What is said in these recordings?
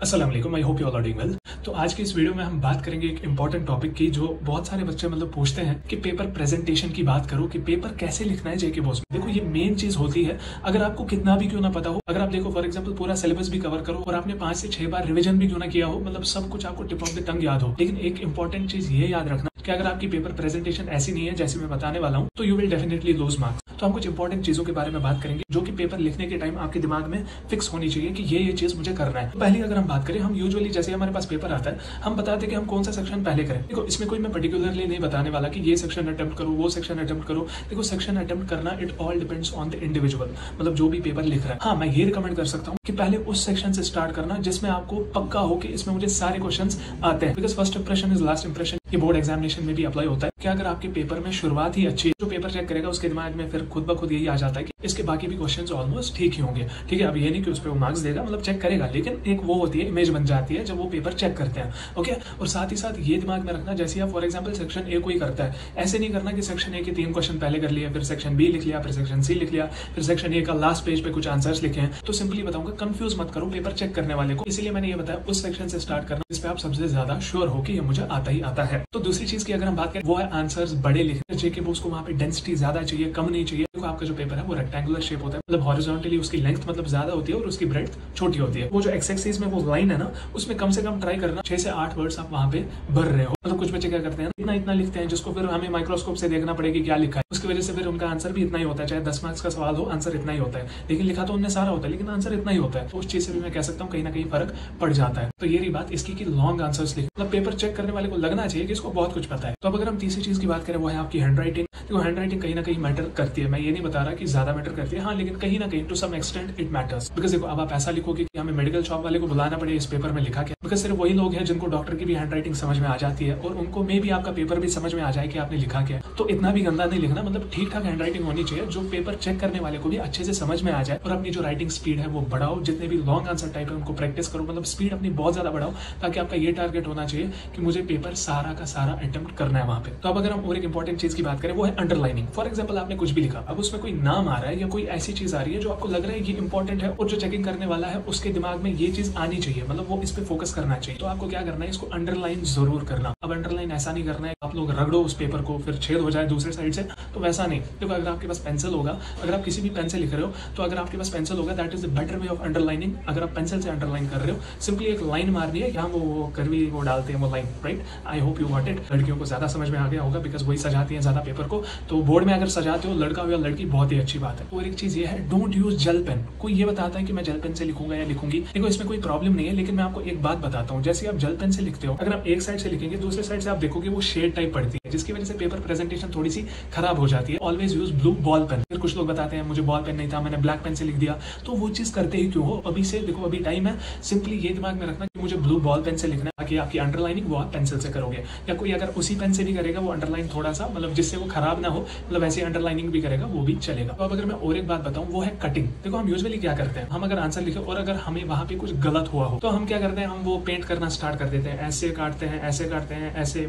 अस्सलाम वालेकुम, I hope you all are doing well. तो आज की इस वीडियो में हम बात करेंगे एक इंपॉर्टेंट टॉपिक की, जो बहुत सारे बच्चे पूछते हैं कि पेपर प्रेजेंटेशन की बात करो कि पेपर कैसे लिखना है जेके बॉस में। देखो, ये मेन चीज होती है। अगर आपको कितना भी क्यों ना पता हो, अगर आप देखो फॉर एग्जांपल पूरा सिलेबस भी कवर करो और आपने 5 से 6 बार रिवीजन भी क्यों ना किया हो, सब कुछ आपको टिप ऑफ द टंग याद हो, लेकिन एक इंपॉर्टेंट चीज ये याद रखना कि अगर आपकी पेपर प्रेजेंटेशन ऐसी नहीं है जैसे मैं बताने वाला हूँ, तो you will definitely lose marks. तो हम कुछ इंपॉर्टेंट चीजों के बारे में बात करेंगे जो कि पेपर लिखने के टाइम आपके दिमाग में फिक्स होनी चाहिए कि ये चीज मुझे करना है। पहले अगर हम बात करें, हम यूजुअली जैसे हमारे पास पेपर आता है, हम बताते हैं कि हम कौन सा सेक्शन पहले करें। देखो, इसमें कोई मैं पर्टिकुलरली नहीं बताने वाला कि ये सेक्शन अटेम्प्ट करो, वो सेक्शन अटेम्प्ट करो। देखो, सेक्शन अटेम्प्ट करना it all depends on the individual, जो भी पेपर लिख रहा है। हाँ, मैं ये रिकमेंड कर सकता हूँ कि पहले उस सेक्शन से स्टार्ट करना जिसमें आपको पक्का हो कि इसमें मुझे सारे क्वेश्चंस आते हैं, because first impression is last impression. ये बोर्ड एग्जामिनेशन में भी अप्लाई होता है कि अगर आपके पेपर में शुरुआत ही अच्छी है, जो पेपर चेक करेगा उसके दिमाग में फिर खुद ब खुद यही आ जाता है कि इसके बाकी भी क्वेश्चंस ऑलमोस्ट ठीक ही होंगे। ठीक है, अब ये नहीं कि उस पर वो मार्क्स देगा, चेक करेगा, लेकिन एक वो होती है, इमेज बन जाती है जब वो पेपर चेक करते हैं। ओके, और साथ ही साथ ये दिमाग में रखना, जैसे आप फॉर एग्जाम्पल सेक्शन ए कोई करता है, ऐसे नहीं करना कि सेक्शन ए के 3 क्वेश्चन पहले कर लिए, फिर सेक्शन बी लिख लिया, फिर सेक्शन सी लिख लिया, फिर सेक्शन ए का लास्ट पेज पे कुछ आंसर्स लिखे हैं। तो सिंपली बताऊंगा, कंफ्यूज मत करो पेपर चेक करने वाले को। इसीलिए मैंने ये बताया उस सेक्शन से स्टार्ट करना जिसपे आप सबसे ज्यादा श्योर हो कि ये मुझे आता ही आता है। तो दूसरी चीज की अगर हम बात करें, वो है आंसर्स बड़े लिखने। जेके बॉस को वहाँ पे डेंसिटी ज्यादा चाहिए, कम नहीं चाहिए। देखो, आपका जो पेपर है वो रेक्टेंगुलर शेप होता है, हॉरिजॉन्टली उसकी लेंथ ज्यादा होती है और उसकी ब्रेड्थ छोटी होती है। वो जो एक्स एक्सिस में वो लाइन है ना, उसमें कम से कम ट्राई करना 6 से 8 वर्ड्स आप वहाँ पे भर रहे हो। कुछ बच्चे क्या करते हैं, इतना लिखते हैं जिसको फिर हमें माइक्रोस्कोप से देखना पड़ेगा क्या लिखा है। उसकी वजह से फिर उनका आंसर भी इतना ही होता है, चाहे 10 मार्क्स का सवाल हो, आंसर इतना ही होता है, लेकिन लिखा तो उनने सारा होता है, लेकिन आंसर इतना ही होता है। तो उस चीज से भी मैं कह सकता हूँ कहीं ना कहीं फर्क पड़ जाता है। तो ये रही बात इसकी कि लॉन्ग आंसर्स लिख, पेपर चेक करने वाले को लगना चाहिए कि इसको बहुत कुछ पता है। तो अब अगर हम तीसरी चीज की बात करें, वो है आपकी हैंड राइटिंग। देखो, हैंड राइटिंग कहीं ना कहीं मैटर करती है। मैं ये नहीं बता रहा कि ज्यादा मैटर करती है, हाँ, लेकिन कहीं ना कहीं to some extent it matters. Because देखो, अब आप ऐसा लिखोगे कि हमें मेडिकल शॉप वाले को बुलाना पड़े इस पेपर में लिखा क्या, बिकॉज सिर्फ वही लोग हैं जिनको डॉक्टर की भी हैंड राइटिंग समझ में आ जाती है और उनको मे भी आपका पेपर भी समझ में आ जाए कि आपने लिखा क्या है। तो इतना भी गंदा नहीं लिखना, ठीक ठाक हैंड राइटिंग होनी चाहिए जो पेपर चेक करने वाले को भी अच्छे से समझ में आ जाए। और अपनी जो राइटिंग स्पीड है वो बढ़ाओ, जितने भी लॉन्ग आंसर टाइप है उनको प्रैक्टिस करो, स्पीड अपनी बहुत ज्यादा बढ़ाओ, ताकि आपका ये टारगेट होना चाहिए कि मुझे पेपर सारा का सारा अटेम्प्ट करना है वहां पे। तो अब अगर हम और एक इंपॉर्टेंट चीज की बात करें, वो है अंडरलाइनिंग। फॉर एग्जाम्पल, आपने कुछ भी लिखा, अब उसमें कोई नाम आ रहा है या कोई ऐसी चीज आ रही है जो आपको लग रहा है ये इंपॉर्टेंट है और जो चेकिंग करने वाला है उसके दिमाग में ये चीज आनी चाहिए, वो इस पे फोकस करना चाहिए। तो आपको क्या करना है, इसको अंडरलाइन जरूर करना। अब अंडरलाइन ऐसा नहीं करना है आप लोग रगड़ो उस पेपर को फिर छेद हो जाए दूसरे साइड से, तो वैसा नहीं। देखो, अगर आपके पास पेंसिल होगा, अगर आप किसी भी पेन से लिख रहे हो, तो अगर आपके पास पेंसिल होगा, that is the better way of underlining. अगर आप पेंसिल से अंडरलाइन कर रहे हो, सिंपली एक लाइन मारनी है, यहाँ वो करवी वो डालते हैं वो line, right. I hope you got it. लड़कियों को ज्यादा समझ में आ गया होगा, बिकॉज वही सजाती है ज्यादा पेपर को। तो बोर्ड में अगर सजाते हो लड़का हो या लड़की, बहुत ही अच्छी बात है। और एक चीज ये है, डोंट यूज जेल पेन। कोई ये बताता है कि मैं जेल पेन से लिखूंगा या लिखूंगी, देखो इसमें कोई प्रॉब्लम नहीं है, लेकिन मैं आपको एक बात बताता हूँ। जैसे आप जेल पेन से लिखते हो, अगर आप एक साइड से लिखेंगे, दूसरे साइड से आप देखोगे वो शेड टाइप पड़ती है, जिसकी वजह से पेपर प्रेजेंटेशन थोड़ी सी खराब हो जाती है। Always use blue ball pen. फिर कुछ लोग बताते हैं मुझे बॉल पेन नहीं था, मैंने ब्लैक पेन से लिख दिया, तो वो चीज करते ही क्यों हो। अभी से देखो, अभी टाइम है, सिंपली ये दिमाग में रखना कि मुझे ब्लू बॉल पेन से लिखना है, ताकि आपकी अंडरलाइनिंग वो आप पेंसिल से करोगे। या कोई अगर उसी पेन से भी करेगा वो अंडरलाइन थोड़ा सा, जिससे वो खराब ना हो, ऐसे अंडरलाइनिंग भी करेगा वो भी चलेगा। तो अब अगर मैं और एक बात बताऊं, वो है कटिंग। देखो, हम यूजुअली क्या करते हैं, हम अगर आंसर लिखे और अगर हमें वहां पे कुछ गलत हुआ हो, तो हम क्या करते हैं, हम वो पेंट करना स्टार्ट कर देते हैं, ऐसे काटते हैं, ऐसे काटते हैं, ऐसे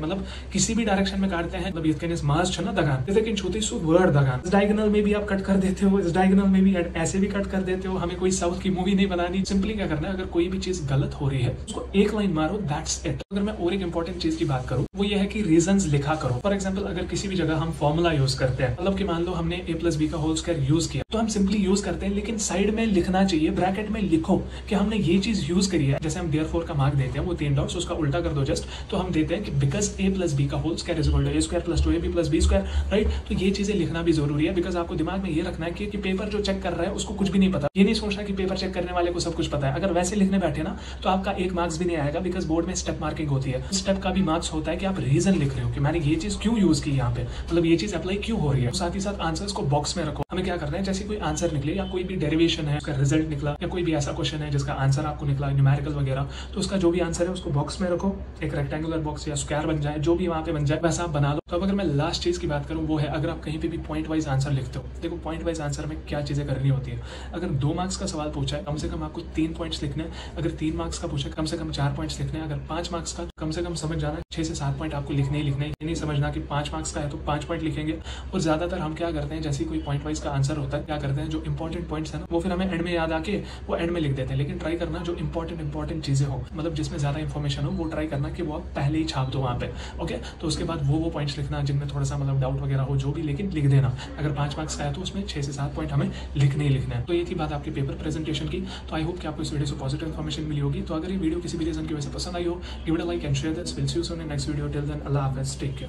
किसी भी डायरेक्शन में काटते हैं। दगान, लेकिन छोटी सी वर्ड दगान, इस डायगोनल में भी आप कट कर देते हो, इस डायगोनल में भी ऐसे भी कट कर देते हो। हमें कोई साउथ की मूवी नहीं बनानी, सिंपली क्या करना है, अगर कोई भी चीज गलत हो रही है उसको एक लाइन मारो, दैट्स इट। अगर मैं और एक इंपॉर्टेंट चीज की बात करूं, वो ये है कि रीजंस लिखा करो। फॉर एग्जांपल, अगर किसी भी जगह हम फॉर्मूला यूज करते हैं, कि मान लो हमने a+b² यूज किया, तो हम सिंपली यूज करते हैं, लेकिन साइड में लिखना चाहिए, ब्रैकेट में लिखो कि हमने ये चीज यूज करी है। जैसे हम देयरफॉर का मार्क देते हैं, वो 3 डॉट्स, उसका उल्टा कर दो जस्ट, तो हम देते हैं कि because a+b² = a² + 2ab+b², right. तो ये चीजें लिखना भी जरूरी है, बिकॉज आपको दिमाग में ये रखना है कि पेपर जो चेक कर रहा है उसको कुछ भी नहीं पता। ये नहीं सोचना कि पेपर चेक करने वाले को सब कुछ पता है। अगर वैसे लिखने बैठे ना, तो आपका 1 मार्क्स भी नहीं आएगा, बिकॉज बोर्ड में स्टेप मार्किंग होती है। स्टेप का भी मार्क्स होता है कि आप रीजन लिख रहे हो कि मैंने ये चीज क्यों यूज की, यहाँ पे ये चीज अप्लाई क्यों हो रही है। साथ ही साथ आंसर्स को बॉक्स में रखो। हमें क्या करना है, जैसे कोई आंसर निकले या कोई भी डेरिवेशन है उसका रिजल्ट निकला, या कोई भी ऐसा क्वेश्चन है जिसका आंसर आपको निकला, न्यूमेरिकल वगैरह, तो उसका जो भी आंसर है उसको बॉक्स में रखो। एक रेक्टेंगुलर बॉक्स या स्क्वायर बन जाए, जो भी वहां पे बन जाए वैसा आप सब बना लो। तो अब अगर मैं लास्ट चीज की बात करूं वो है अगर आप कहीं पे भी पॉइंट वाइज आंसर लिखते हो, देखो पॉइंट वाइज आंसर में क्या चीजें करनी होती है। अगर 2 मार्क्स का सवाल पूछा है कम से कम आपको 3 पॉइंट्स लिखने हैं। अगर 3 मार्क्स का पूछा है कम से कम 4 पॉइंट्स लिखने हैं। अगर 5 मार्क्स का कम से कम समझ जाना 6 से 7 पॉइंट आपको लिखने ही लिखने हैं। नहीं समझना कि 5 मार्क्स का है तो 5 पॉइंट लिखेंगे। और ज्यादातर हम क्या करते हैं, जैसे कोई पॉइंट वाइज का आंसर होता है, क्या करते हैं जो इंपॉर्टेंट पॉइंट्स है ना वो फिर हमें एंड में याद आके वो एंड में लिख देते हैं। लेकिन ट्राई करना जो इंपॉर्टेंट चीजें हो, मतलब जिसमें ज्यादा इंफॉर्मेशन हो, वो ट्राई करना कि वो आप पहले ही छाप दो वहां पे। ओके, तो उसके बाद वो पॉइंट्स लिखना जिनमें थोड़ा सा मतलब डाउट वगैरह हो जो भी, लेकिन लिख देना। अगर 5 मार्क्स का है तो उसमें 6 से 7 पॉइंट हमें लिखने ही लिखना है। तो ये थी बात आपके पेपर प्रेजेंटेशन की। तो आई होप कि आपको इस वीडियो से पॉजिटिव इन्फॉर्मेशन मिली होगी। तो अगर ये वीडियो किसी भी रीजन की वजह से पसंद आई हो, give it a like and share this. Will see you soon in next video. Till then अल्लाह हाफिज़, टेक केयर।